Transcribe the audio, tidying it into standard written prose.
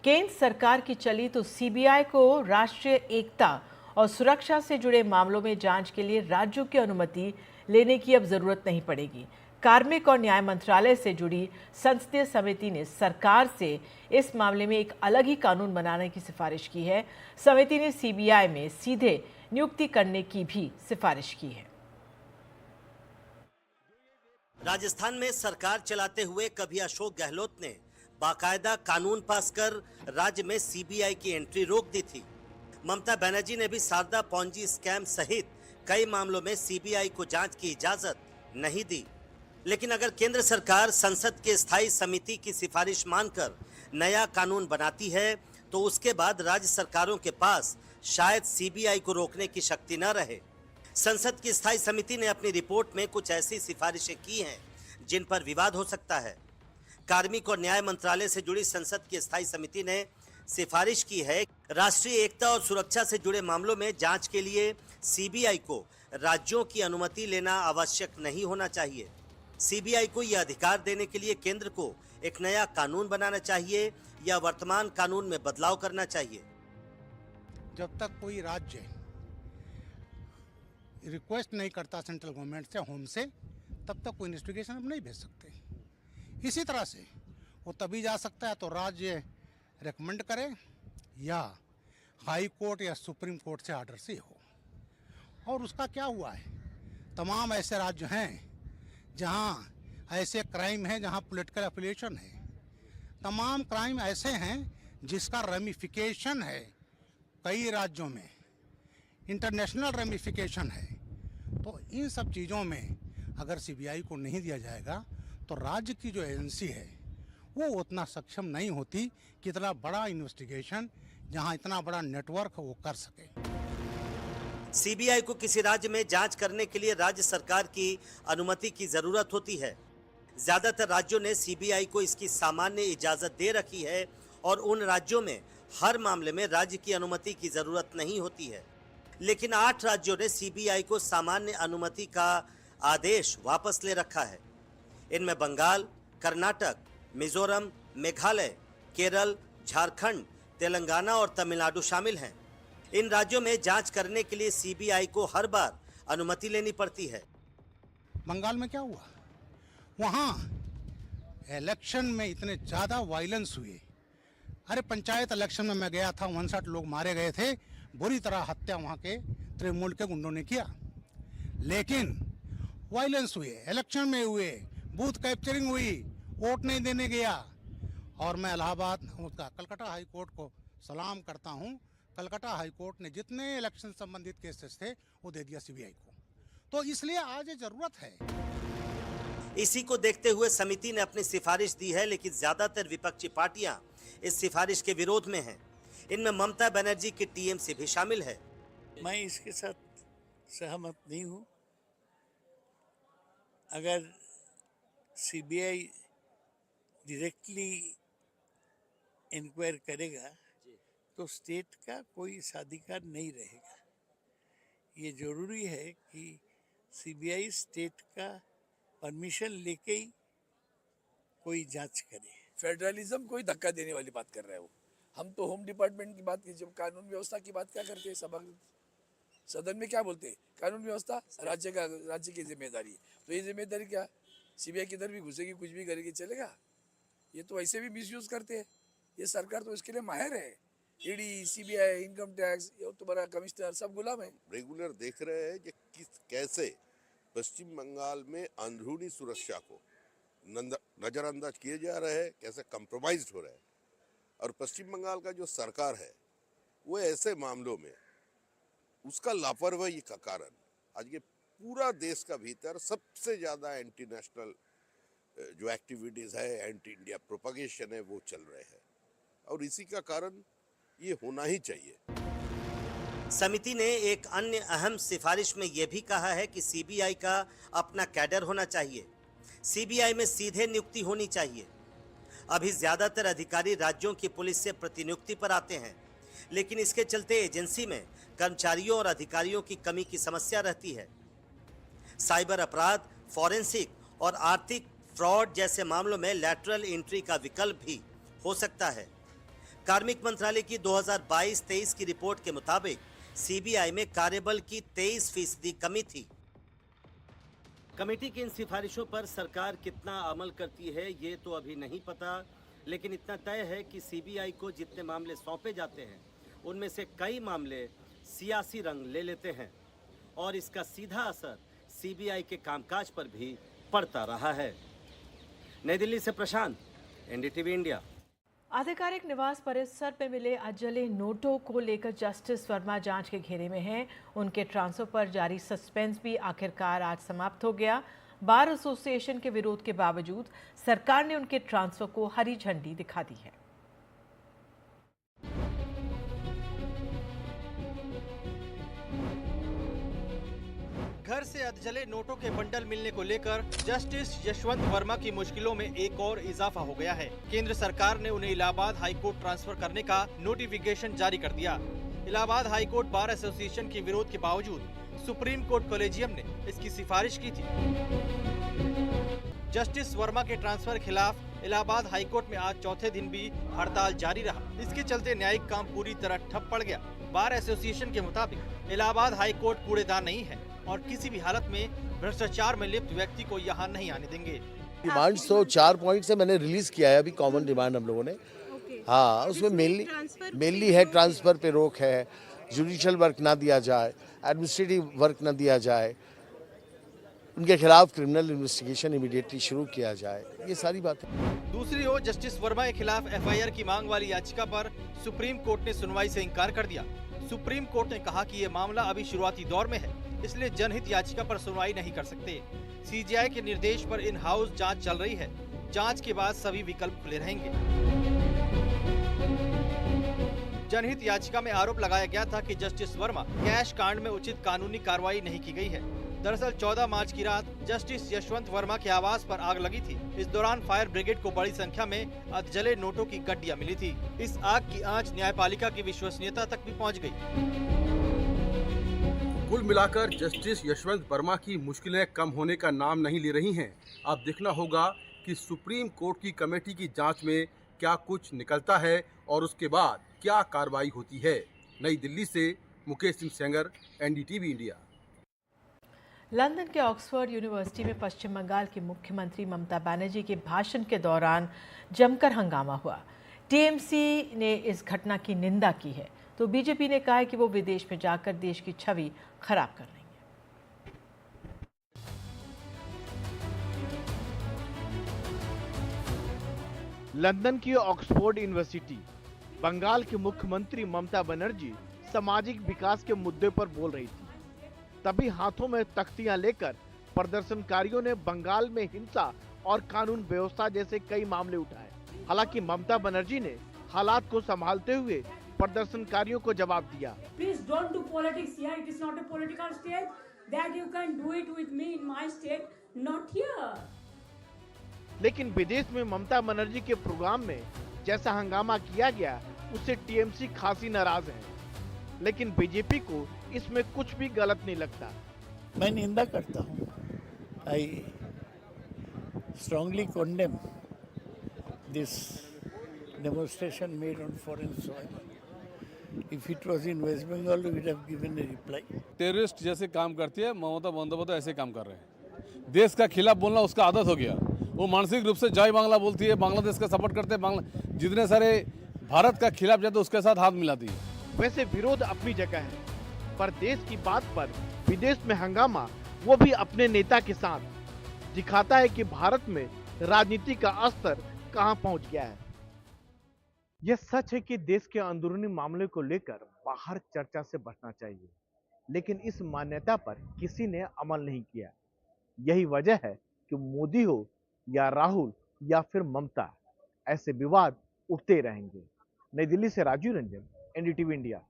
केंद्र सरकार की चली तो सीबीआई को राष्ट्रीय एकता और सुरक्षा से जुड़े मामलों में जांच के लिए राज्यों की अनुमति लेने की अब जरूरत नहीं पड़ेगी। कार्मिक और न्याय मंत्रालय से जुड़ी संसदीय समिति ने सरकार से इस मामले में एक अलग ही कानून बनाने की सिफारिश की है। समिति ने सीबीआई में सीधे नियुक्ति करने की भी सिफारिश की है। राजस्थान में सरकार चलाते हुए कभी अशोक गहलोत ने बाकायदा कानून पास कर राज्य में सीबीआई की एंट्री रोक दी थी। ममता बनर्जी ने भी शारदा पॉन्जी स्कैम सहित कई मामलों में सीबीआई को जांच की इजाजत नहीं दी। लेकिन अगर केंद्र सरकार संसद के स्थायी समिति की सिफारिश मानकर नया कानून बनाती है तो उसके बाद राज्य सरकारों के पास शायद सीबीआई को रोकने की शक्ति न रहे। संसद की स्थायी समिति ने अपनी रिपोर्ट में कुछ ऐसी सिफारिशें की हैं जिन पर विवाद हो सकता है। कार्मिक और न्याय मंत्रालय से जुड़ी संसद की स्थायी समिति ने सिफारिश की है राष्ट्रीय एकता और सुरक्षा से जुड़े मामलों में जांच के लिए सीबीआई को राज्यों की अनुमति लेना आवश्यक नहीं होना चाहिए। सीबीआई को यह अधिकार देने के लिए केंद्र को एक नया कानून बनाना चाहिए या वर्तमान कानून में बदलाव करना चाहिए। जब तक कोई राज्य रिक्वेस्ट नहीं करता सेंट्रल गवर्नमेंट से, होम से, तब तक कोई इन्वेस्टिगेशन हम नहीं भेज सकते। इसी तरह से वो तभी जा सकता है तो राज्य रेकमेंड करे या हाई कोर्ट या सुप्रीम कोर्ट से आर्डर से हो। और उसका क्या हुआ है, तमाम ऐसे राज्य हैं जहां ऐसे क्राइम हैं जहां पॉलिटिकल एफिलिएशन है। तमाम क्राइम ऐसे हैं जिसका रेमिफिकेशन है कई राज्यों में, इंटरनेशनल रेमिफिकेशन है। तो इन सब चीज़ों में अगर सीबीआई को नहीं दिया जाएगा तो राज्य की जो एजेंसी है वो उतना सक्षम नहीं होती कि इतना बड़ा इन्वेस्टिगेशन जहां इतना बड़ा नेटवर्क वो कर सके। सीबीआई को किसी राज्य में जांच करने के लिए राज्य सरकार की अनुमति की जरूरत होती है। ज्यादातर राज्यों ने सीबीआई को इसकी सामान्य इजाजत दे रखी है और उन राज्यों में हर मामले में राज्य की अनुमति की जरूरत नहीं होती है। लेकिन 8 राज्यों ने सीबीआई को सामान्य अनुमति का आदेश वापस ले रखा है। इनमें बंगाल, कर्नाटक, मिजोरम, मेघालय, केरल, झारखंड, तेलंगाना और तमिलनाडु शामिल हैं। इन राज्यों में जांच करने के लिए सीबीआई को हर बार अनुमति लेनी पड़ती है। बंगाल में क्या हुआ, वहाँ इलेक्शन में इतने ज़्यादा वायलेंस हुए। अरे पंचायत इलेक्शन में मैं गया था, 59 लोग मारे गए थे, बुरी तरह हत्या वहाँ के तृणमूल के गुंडों ने किया। लेकिन वायलेंस हुए, इलेक्शन में हुए, बूथ कैप्चरिंग हुई, वोट नहीं देने गया। और मैं इलाहाबाद उसका कलकत्ता हाई कोर्ट को सलाम करता हूँ। कलकत्ता हाई कोर्ट ने जितने इलेक्शन संबंधित केसेस थे वो दे दिया सीबीआई को। तो इसलिए आज ये जरूरत है। इसी को देखते हुए समिति ने अपनी सिफारिश दी है, लेकिन ज्यादातर विपक्षी पार्टियां इस सिफारिश के विरोध में हैं। इनमें ममता बनर्जी की टीएमसी भी शामिल है। मैं इसके साथ सहमत नहीं हूँ। अगर सीबीआई डायरेक्टली इंक्वायर करेगा तो स्टेट का कोई अधिकार नहीं रहेगा। ये जरूरी है कि सीबीआई स्टेट का परमिशन लेके ही कोई जांच करे। फेडरलिज्म कोई धक्का देने वाली बात कर रहा है वो। हम तो होम डिपार्टमेंट की बात की, जब कानून व्यवस्था की बात क्या करते हैं सदन में क्या बोलते हैं, कानून व्यवस्था राज्य की जिम्मेदारी है। तो ये जिम्मेदारी क्या सीबीआई किधर भी घुसेगी, कुछ भी करेगी, चलेगा? ये तो वैसे भी मिसयूज करते हैं। ये सरकार तो इसके लिए माहिर है। ईडी, सीबीआई, इनकम टैक्स, ये तो बड़ा कमिश्नर सब गुलाम है। रेगुलर देख रहे हैं कि कैसे पश्चिम बंगाल में अंदरूनी सुरक्षा को नजरअंदाज किए जा रहे हैं, कैसे कंप्रोमाइज हो रहे हैं। और पश्चिम बंगाल का जो सरकार है वो ऐसे मामलों में उसका लापरवाही का कारण आज ये पूरा देश का भीतर सबसे ज़्यादा एंटी नेशनल जो एक्टिविटीज़ है, एंटी इंडिया प्रोपगेशन है, वो चल रहे हैं। और इसी का कारण ये होना ही चाहिए। समिति ने एक अन्य अहम सिफारिश में यह भी कहा है कि सीबीआई का अपना कैडर होना चाहिए। सीबीआई में सीधे नियुक्ति होनी चाहिए। अभी ज्यादातर अधिकारी राज्यों की पुलिस से प्रतिनियुक्ति पर आते हैं, लेकिन इसके चलते एजेंसी में कर्मचारियों और अधिकारियों की कमी की समस्या रहती है। साइबर अपराध, फॉरेंसिक और आर्थिक फ्रॉड जैसे मामलों में लैटरल एंट्री का विकल्प भी हो सकता है। कार्मिक मंत्रालय की 2022-23 की रिपोर्ट के मुताबिक सीबीआई में कार्यबल की 23% कमी थी। कमेटी की इन सिफारिशों पर सरकार कितना अमल करती है ये तो अभी नहीं पता, लेकिन इतना तय है कि सीबीआई को जितने मामले सौंपे जाते हैं उनमें से कई मामले सियासी रंग ले लेते हैं और इसका सीधा असर सीबीआई के कामकाज पर भी पड़ता रहा है। नई दिल्ली से प्रशांत, एनडीटीवी इंडिया। आधिकारिक निवास परिसर में मिले अजले नोटों को लेकर जस्टिस वर्मा जांच के घेरे में हैं। उनके ट्रांसफर पर जारी सस्पेंस भी आखिरकार आज समाप्त हो गया। बार एसोसिएशन के विरोध के बावजूद सरकार ने उनके ट्रांसफर को हरी झंडी दिखा दी है। घर से अधजले नोटों के बंडल मिलने को लेकर जस्टिस यशवंत वर्मा की मुश्किलों में एक और इजाफा हो गया है। केंद्र सरकार ने उन्हें इलाहाबाद हाईकोर्ट ट्रांसफर करने का नोटिफिकेशन जारी कर दिया। इलाहाबाद हाईकोर्ट बार एसोसिएशन के विरोध के बावजूद सुप्रीम कोर्ट कॉलेजियम ने इसकी सिफारिश की थी। जस्टिस वर्मा के ट्रांसफर के खिलाफ इलाहाबाद हाईकोर्ट में आज चौथे दिन भी हड़ताल जारी रहा। इसके चलते न्यायिक काम पूरी तरह ठप पड़ गया। बार एसोसिएशन के मुताबिक इलाहाबाद हाईकोर्ट कूड़ेदान नहीं है और किसी भी हालत में भ्रष्टाचार में लिप्त व्यक्ति को यहाँ नहीं आने देंगे। डिमांड्स तो 4 पॉइंट से मैंने रिलीज किया है, अभी कॉमन डिमांड हम लोगों ने। हाँ, उसमें मेनली है ट्रांसफर पे रोक है, जुडिशियल वर्क ना दिया जाए, एडमिनिस्ट्रेटिव वर्क ना दिया जाए, उनके खिलाफ क्रिमिनल इन्वेस्टिगेशन इमीडिएटली शुरू किया जाए, ये सारी बातें। दूसरी ओर जस्टिस वर्मा के खिलाफ एफआईआर की मांग वाली याचिका पर सुप्रीम कोर्ट ने सुनवाई से इंकार कर दिया। सुप्रीम कोर्ट ने कहा कि ये मामला अभी शुरुआती दौर में है, इसलिए जनहित याचिका पर सुनवाई नहीं कर सकते। सीजीआई के निर्देश पर इन हाउस जांच चल रही है। जांच के बाद सभी विकल्प खुले रहेंगे। जनहित याचिका में आरोप लगाया गया था कि जस्टिस वर्मा कैश कांड में उचित कानूनी कार्रवाई नहीं की गई है। दरअसल 14 मार्च की रात जस्टिस यशवंत वर्मा के आवास पर आग लगी थी। इस दौरान फायर ब्रिगेड को बड़ी संख्या में अधजले नोटों की गड्डियां मिली थी। इस आग की आंच न्यायपालिका की विश्वसनीयता तक भी पहुंच गई। कुल मिलाकर जस्टिस यशवंत वर्मा की मुश्किलें कम होने का नाम नहीं ले रही हैं। अब देखना होगा कि सुप्रीम कोर्ट की कमेटी की जांच में क्या कुछ निकलता है और उसके बाद क्या कार्रवाई होती है। नई दिल्ली से Mukesh Singh Sengar, NDTV India. London के ऑक्सफोर्ड यूनिवर्सिटी में पश्चिम बंगाल की मुख्यमंत्री ममता बनर्जी के भाषण के दौरान जमकर हंगामा हुआ। टीएमसी ने इस घटना की निंदा की है तो बीजेपी ने कहा है कि वो विदेश में जाकर देश की छवि खराब कर रही है। लंदन की ऑक्सफोर्ड यूनिवर्सिटी बंगाल की मुख्यमंत्री ममता बनर्जी सामाजिक विकास के मुद्दे पर बोल रही थी। तभी हाथों में तख्तियां लेकर प्रदर्शनकारियों ने बंगाल में हिंसा और कानून व्यवस्था जैसे कई मामले उठाए। हालांकि ममता बनर्जी ने हालात को संभालते हुए प्रदर्शनकारियों को जवाब दिया। Please don't do politics here. It is not a political state. That you can do it with me in my state, not here. लेकिन विदेश में ममता बनर्जी के प्रोग्राम में जैसा हंगामा किया गया उससे टीएमसी खासी नाराज है, लेकिन बीजेपी को इसमें कुछ भी गलत नहीं लगता। मैं निंदा करता हूँ। I strongly condemn this demonstration made on foreign soil. If it was in West Bengal, we would have given a reply. Terrorist जैसे काम करती है ममता बंदोपाध्याय, ऐसे काम कर रहे हैं। देश का खिलाफ बोलना उसका आदत हो गया। वो मानसिक रूप से जय बांग्ला बोलती है, बांग्लादेश का सपोर्ट करते हैं, जितने सारे भारत का खिलाफ जाते उसके साथ हाथ मिलाती है। वैसे विरोध अपनी जगह है, पर देश की बात पर विदेश में हंगामा वो भी अपने नेता के साथ दिखाता है कि भारत में राजनीति का स्तर कहां पहुंच गया है। यह सच है कि देश के अंदरूनी मामले को लेकर बाहर चर्चा से बचना चाहिए, लेकिन इस मान्यता पर किसी ने अमल नहीं किया। यही वजह है कि मोदी हो या राहुल या फिर ममता, ऐसे विवाद उठते रहेंगे। नई दिल्ली से राजीव रंजन, एनडीटीवी इंडिया।